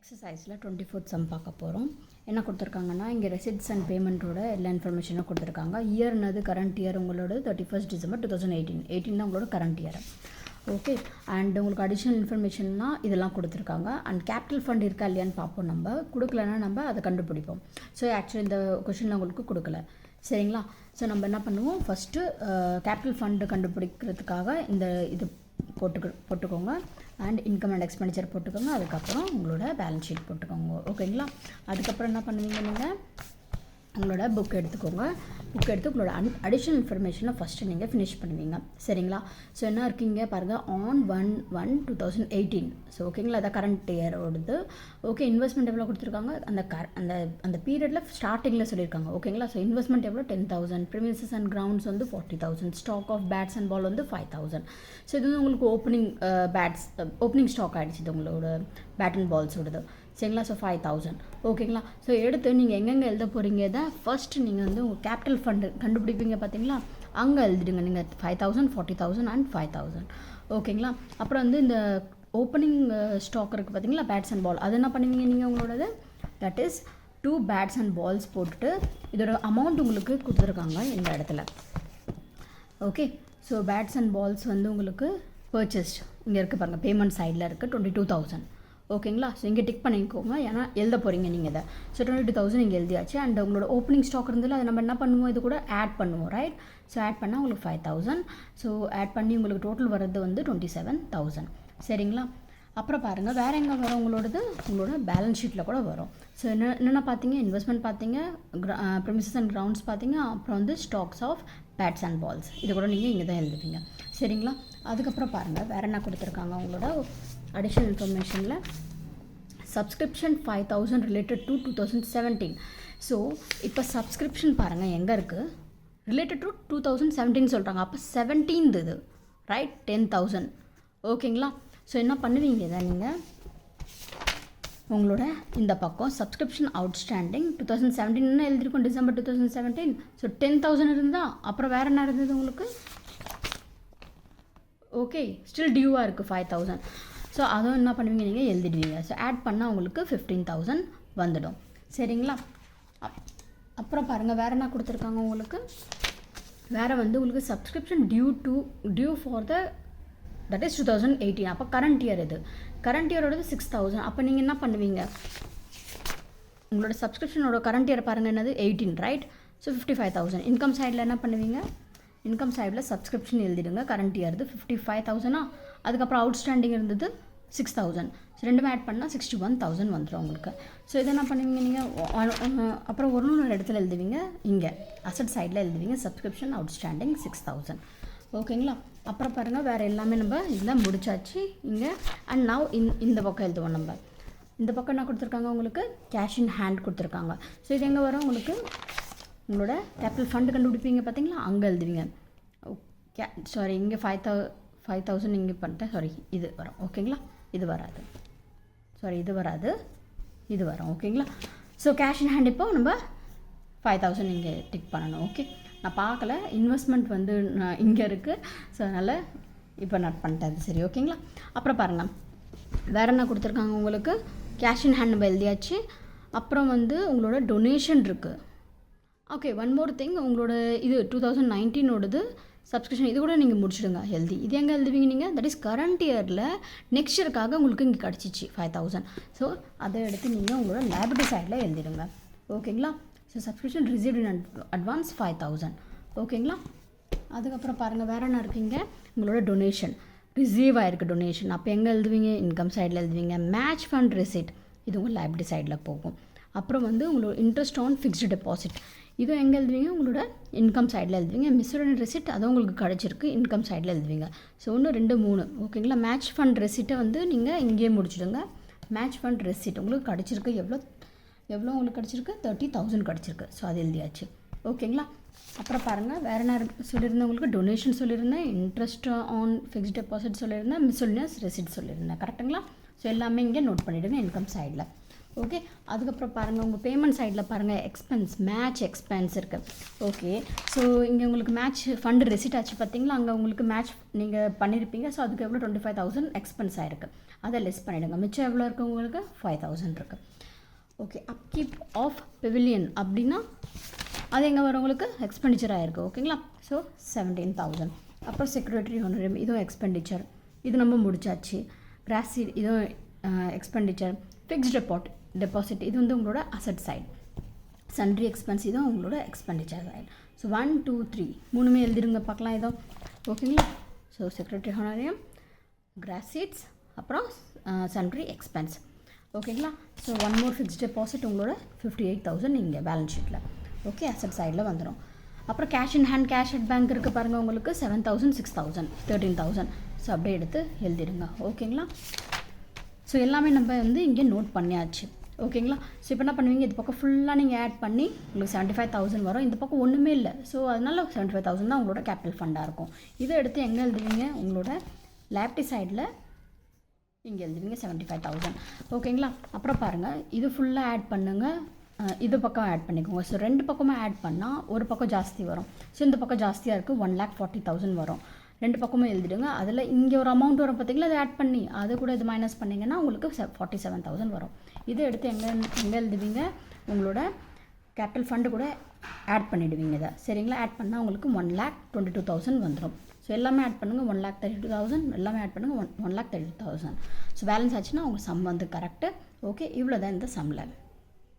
எக்ஸசைஸில் 24th some பார்க்க போகிறோம். என்ன கொடுத்துருக்காங்கன்னா, இங்கே ரெசிட்ஸ் அண்ட் பேமெண்ட்டோட எல்லா இன்ஃபர்மேஷனும் கொடுத்துருக்காங்க. இயர்னது கரண்ட் இயர் உங்களோட 31st December 2018 தான் உங்களோட கரண்ட் இயர். ஓகே, அண்ட் உங்களுக்கு அடிஷ்னல் இன்ஃபர்மேஷன்னா இதெல்லாம் கொடுத்துருக்காங்க. அண்ட் கேபிட்டல் ஃபண்ட் இருக்கா இல்லையான்னு பார்ப்போம். நம்ம கொடுக்கலன்னா நம்ம அதை கண்டுபிடிப்போம். ஸோ ஆக்சுவலி இந்த கொஷினில் உங்களுக்கு கொடுக்கல, சரிங்களா? ஸோ நம்ம என்ன பண்ணுவோம், ஃபஸ்ட்டு கேபிட்டல் ஃபண்டு கண்டுபிடிக்கிறதுக்காக இந்த இது போட்டுக்கோங்க. அண்ட் இன்கம் அண்ட் எக்ஸ்பெண்டிச்சர் போட்டுக்கோங்க. அதுக்கப்புறம் உங்களோட பேலன்ஸ் ஷீட் போட்டுக்கோங்க, ஓகேங்களா? அதுக்கப்புறம் என்ன பண்ணுவீங்க, நீங்கள் உங்களோட புக் எடுத்துக்கோங்க. புக் எடுத்து உங்களோட அடிஷ்னல் இன்ஃபர்மேஷனை ஃபஸ்ட்டு நீங்கள் ஃபினிஷ் பண்ணுவீங்க, சரிங்களா? ஸோ என்ன இருக்கீங்க பாருங்கள், on 1/1/2018. ஸோ ஓகேங்களா, அதான் கரண்ட் இயரோடது. ஓகே, இன்வெஸ்ட்மெண்ட் எவ்வளோ கொடுத்துருக்காங்க, அந்த அந்த பீரியடில் ஸ்டார்டிங்கில் சொல்லியிருக்காங்க, ஓகேங்களா? ஸோ இன்வெஸ்ட்மெண்ட் எவ்வளோ 10,000, ப்ரிமிசஸ் அண்ட் கிரவுண்ட்ஸ் வந்து 40,000, stock of bats and ball வந்து 5,000. ஸோ இது வந்து உங்களுக்கு ஓப்பனிங் ஸ்டாக் ஆகிடுச்சு, இது உங்களோட பேட் அண்ட் பால்ஸோடது, சரிங்களா? ஸோ 5,000, ஓகேங்களா? ஸோ எடுத்து நீங்கள் எங்கெங்கே எழுத போகிறீங்க தான் ஃபர்ஸ்ட் நீங்கள் வந்து உங்கள் கேபிட்டல் ஃபண்டு கண்டுபிடிப்பீங்க பார்த்தீங்களா, அங்கே எழுதிடுங்க நீங்கள் 5,000, 40,000 அண்ட் 5,000, ஓகேங்களா? அப்புறம் வந்து இந்த ஓப்பனிங் ஸ்டாக் இருக்குது பார்த்தீங்களா, பேட்ஸ் அண்ட் பால், அது என்ன பண்ணுவீங்க நீங்கள் உங்களோடது, that is 2 bats and balls போட்டுட்டு இதோட அமௌண்ட் உங்களுக்கு கொடுத்துருக்காங்க இந்த இடத்துல. Okay, so bats and balls வந்து உங்களுக்கு பர்ச்சேஸ்ட் இங்கே இருக்குது பாருங்கள், பேமெண்ட் சைடில் இருக்குது 22,000, ஓகேங்களா? ஸோ இங்கே டிக் பண்ணிக்கோங்க, ஏன்னா எழுத போகிறீங்க நீங்கள் இதை. ஸோ 22,000 இங்கே எழுதியாச்சு. அண்ட் உங்களோட ஓப்பனிங் ஸ்டாக் இருந்ததில் அதை நம்ம என்ன பண்ணுவோம், இது கூட ஆட் பண்ணுவோம், ரைட்? ஸோ ஆட் பண்ணால் உங்களுக்கு 5,000. ஸோ ஆட் பண்ணி உங்களுக்கு டோட்டல் வர்றது வந்து 27,000, சரிங்களா? அப்புறம் பாருங்கள், வேறு எங்கே வரும் உங்களோட பேலன்ஸ் ஷீட்டில் கூட வரும். ஸோ என்னென்ன பார்த்தீங்க, இன்வெஸ்ட்மெண்ட் பார்த்தீங்க, ப்ரிமிசஸ் அண்ட் கிரவுண்ட்ஸ் பார்த்தீங்க, அப்புறம் வந்து stocks of bats and balls, இது கூட நீங்கள் இங்கே தான் எழுதுவீங்க, சரிங்களா? அதுக்கப்புறம் பாருங்கள், வேறு என்ன கொடுத்துருக்காங்க உங்களோட அடிஷ்னல் இன்ஃபர்மேஷனில், சப்ஸ்கிரிப்ஷன் 5,000 ரிலேட்டட் டு 2017. ஸோ இப்போ சப்ஸ்கிரிப்ஷன் பாருங்கள் எங்கே இருக்குது, ரிலேட்டட் டு 2017 சொல்கிறாங்க, அப்போ 17 இது, ரைட்? 10,000, ஓகேங்களா? ஸோ என்ன பண்ணுவீங்க இதை நீங்கள் உங்களோட இந்த பக்கம் சப்ஸ்கிரிப்ஷன் அவுட்ஸ்டாண்டிங் 2017 எழுதிருக்கோம், December 2017. ஸோ 10,000 இருந்தால் அப்புறம் வேறு என்ன இருந்தது உங்களுக்கு, ஓகே, ஸ்டில் டியூவாக இருக்குது 5,000. ஸோ அதுவும் என்ன பண்ணுவீங்க, நீங்கள் எழுதிடுவீங்க. ஸோ ஆட் பண்ணால் உங்களுக்கு 15,000 வந்துடும், சரிங்களா? அப்புறம் பாருங்கள், வேறு என்ன கொடுத்துருக்காங்க உங்களுக்கு, வேறு வந்து உங்களுக்கு subscription due for that is 2018. அப்போ கரண்ட் இயர், இது கரண்ட் இயரோடது 6,000. அப்போ நீங்கள் என்ன பண்ணுவீங்க, உங்களோட சப்ஸ்கிரிப்ஷனோட கரண்ட் இயர் பாருங்கள், என்னது 18, ரைட்? ஸோ 55,000. இன்கம் சைடில் என்ன பண்ணுவீங்க, இன்கம் சைடில் சப்ஸ்கிரிப்ஷன் எழுதிடுங்க, கரண்ட் இயர்து 55,000. அதுக்கப்புறம் அவுட்ஸ்டாண்டிங் இருந்தது 6,000. ஸோ ரெண்டுமே ஆட் பண்ணால் 61,000 வந்துடும் உங்களுக்கு. ஸோ இதை என்ன பண்ணுவீங்க நீங்கள், அப்புறம் ஒரு இடத்துல எழுதுவீங்க, இங்கே அசட் சைடில் எழுதுவீங்க, சப்ஸ்கிரிப்ஷன் அவுட்ஸ்டாண்டிங் 6,000, ஓகேங்களா? அப்புறம் பாருங்கள், வேறு எல்லாமே நம்ம இதில் முடிச்சாச்சு இங்கே. அண்ட் நவ் இந்த பக்கம் எழுதுவோம் நம்ம. இந்த பக்கம் என்ன கொடுத்துருக்காங்க உங்களுக்கு, கேஷ் இன் ஹேண்ட் கொடுத்துருக்காங்க. ஸோ இது எங்கே வரும் உங்களுக்கு, உங்களோட கேபிட்டல் ஃபண்டு கண்டுபிடிப்பீங்க பார்த்தீங்களா, அங்கே எழுதுவீங்க. சாரி, இங்கே 5,000 இங்கே பண்ணிட்டேன், சாரி, இது வரும், ஓகேங்களா? இது வராது, சாரி, இது வராது, இது வரும், ஓகேங்களா? ஸோ கேஷ் இன் ஹேண்ட் இப்போ நம்ம 5,000 இங்கே டிக் பண்ணணும், ஓகே? நான் பார்க்கல, இன்வெஸ்ட்மெண்ட் வந்து நான் இங்கே இருக்குது, ஸோ அதனால் இப்போ நான் பண்ணிட்டேன், சரி, ஓகேங்களா? அப்புறம் பாருங்கள், வேறு என்ன கொடுத்துருக்காங்க உங்களுக்கு, கேஷ் இன் ஹேண்ட் நம்ம எழுதியாச்சு. அப்புறம் வந்து உங்களோட டொனேஷன் இருக்குது. ஓகே, ஒன் மோர் திங், உங்களோட இது 2019ஓடது சப்ஸ்கிரிப்ஷன், இது கூட நீங்கள் முடிச்சிடுங்க ஹெல்தி. இது எங்கே எழுதுவீங்க நீங்கள், தட் இஸ் கரண்ட் இயரில் நெக்ஸ்ட் இயருக்காக உங்களுக்கு இங்கே கிடச்சிச்சு 5,000. ஸோ அதை எடுத்து நீங்கள் உங்களோட லைபிலிட்டி சைடில் எழுதிடுங்க, ஓகேங்களா? So subscription received in advance 5,000, ஓகேங்களா? அதுக்கப்புறம் பாருங்கள், வேறு என்ன இருக்கீங்க, உங்களோட டொனேஷன் ரிசீவ் ஆகிருக்கு டொனேஷன், அப்போ எங்கே எழுதுவீங்க, இன்கம் சைடில் எழுதுவீங்க. மேட்ச் ஃபண்ட் ரெசிட், இது உங்கள் லைபிலிட்டி சைடில் போகும். அப்புறம் வந்து உங்களோட இன்ட்ரெஸ்ட் ஆன் ஃபிக்ஸ்டு டெபாசிட், இதுவும் எங்கே எழுதுவீங்க, உங்களோட இன்கம் சைடில் எழுதுவீங்க. மிஸ்செலேனியஸ் ரெசிட், அதுவும் உங்களுக்கு கிடச்சிருக்கு, இன்கம் சைடில் எழுதுவீங்க. ஸோ 1, 2, 3, ஓகேங்களா? மேட்ச் ஃபண்ட் ரெசிட்டை வந்து நீங்கள் இங்கேயே முடிச்சிடுங்க. மேட்ச் ஃபண்ட் ரெசிட் உங்களுக்கு கிடச்சிருக்கு, எவ்வளோ உங்களுக்கு கிடச்சிருக்கு, 30,000 கிடச்சிருக்கு. ஸோ அது எழுதியாச்சு, ஓகேங்களா? அப்புறம் பாருங்கள், வேறு என்ன சொல்லியிருந்தேன் உங்களுக்கு, டொனேஷன் சொல்லியிருந்தேன், இன்ட்ரெஸ்ட் ஆன் ஃபிக்ஸ்ட் டெபாசிட் சொல்லியிருந்தேன், மிஸ்செலேனியஸ் ரெசிட் சொல்லியிருந்தேன், கரெக்டுங்களா? ஸோ எல்லாமே இங்கே நோட் பண்ணிவிடுங்க இன்கம் சைடில், ஓகே. அதுக்கப்புறம் பாருங்கள், உங்கள் பேமெண்ட் சைடில் பாருங்கள் எக்ஸ்பென்ஸ், மேட்ச் எக்ஸ்பென்ஸ் இருக்குது. ஓகே. ஸோ இங்கே உங்களுக்கு மேட்ச் ஃபண்டு ரெசிட் ஆச்சு பார்த்தீங்களா, அங்கே உங்களுக்கு மேட்ச் நீங்கள் பண்ணியிருப்பீங்க. ஸோ அதுக்கு எவ்வளோ 25,000 எக்ஸ்பென்ஸ் ஆகிருக்கு. அதை லெஸ் பண்ணிவிடுங்க. மிச்சம் எவ்வளோ இருக்குது உங்களுக்கு 5,000 இருக்குது. ஓகே. அப்கீப் ஆஃப் பெவிலியன் அப்படின்னா அது எங்கே வரும் உங்களுக்கு எக்ஸ்பெண்டிச்சர் ஆகிருக்கு. ஓகேங்களா. ஸோ 17,000. அப்புறம் செக்யூரிட்டரி ஹோனரேரியம், இதுவும் எக்ஸ்பெண்டிச்சர், இது நம்ம முடிச்சாச்சு. கிராஸிட், இதுவும் எக்ஸ்பெண்டிச்சர். ஃபிக்ஸ்ட் டெபாசிட், இது வந்து உங்களோட அசட் சைடு. சன்ட்ரி எக்ஸ்பென்ஸ், இதுவும் உங்களோட எக்ஸ்பெண்டிச்சர் சைடு. ஸோ 1 2 3 மூணுமே எழுதிருங்க பார்க்கலாம் இதோ. ஓகேங்களா. ஸோ செக்யூரிட்டரி ஹோனரேரியம், கிராஸிட்ஸ், அப்புறம் சன்ட்ரி எக்ஸ்பென்ஸ். ஓகேங்களா. So one more fixed deposit உங்களோட 58,000 இங்கே பேலன்ஸ் ஷீட்டில். ஓகே. அசட் சைடில் வந்துடும். அப்புறம் cash in hand, cash at bank இருக்குது பாருங்கள் உங்களுக்கு 7,000, 6,000, 13,000. ஸோ அப்படியே எடுத்து எழுதிடுங்க. ஓகேங்களா. ஸோ எல்லாமே நம்ம வந்து இங்கே நோட் பண்ணியாச்சு. ஓகேங்களா. ஸோ இப்போ என்ன பண்ணுவீங்க, இது பக்கம் ஃபுல்லாக நீங்கள் ஆட் பண்ணி உங்களுக்கு 75,000 வரும். இந்த பக்கம் ஒன்றுமே இல்லை. ஸோ அதனால் 75,000 தான் உங்களோட கேபிட்டல் ஃபண்டாக இருக்கும். இதை எடுத்து எங்கே எழுதுவீங்க, உங்களோட லேப்டி சைடில் இங்கே எழுதுவீங்க 75,000. ஓகேங்களா. அப்புறம் பாருங்கள், இது ஃபுல்லாக ஆட் பண்ணுங்கள், இது பக்கம் ஆட் பண்ணிக்கோங்க. ஸோ ரெண்டு பக்கமும் ஆட் பண்ணால் ஒரு பக்கம் ஜாஸ்தி வரும். ஸோ இந்த பக்கம் ஜாஸ்தியாக இருக்குது, 1,40,000 வரும். ரெண்டு பக்கமும் எழுதிடுங்க. அதில் இங்கே ஒரு அமௌண்ட் வரும் பார்த்தீங்களா, அதை ஆட் பண்ணி அது கூட இது மைனஸ் பண்ணிங்கன்னா உங்களுக்கு 47,000 வரும். இதை எடுத்து எங்கே எழுதுவீங்க, உங்களோட கேபிட்டல் ஃபண்டு கூட ஆட் பண்ணிவிடுவீங்க இதை. சரிங்களா. ஆட் பண்ணால் உங்களுக்கு 1,22,000 வந்துடும். ஸோ எல்லாமே ஆட் பண்ணுங்கள், 1,32,000 எல்லாமே ஆட் பண்ணுங்கள், 1,32,000. ஸோ பேலன்ஸ் ஆச்சுன்னா உங்கள் சம் வந்து கரெக்டு. ஓகே. இவ்வளோ தான் இந்த சம்மில்.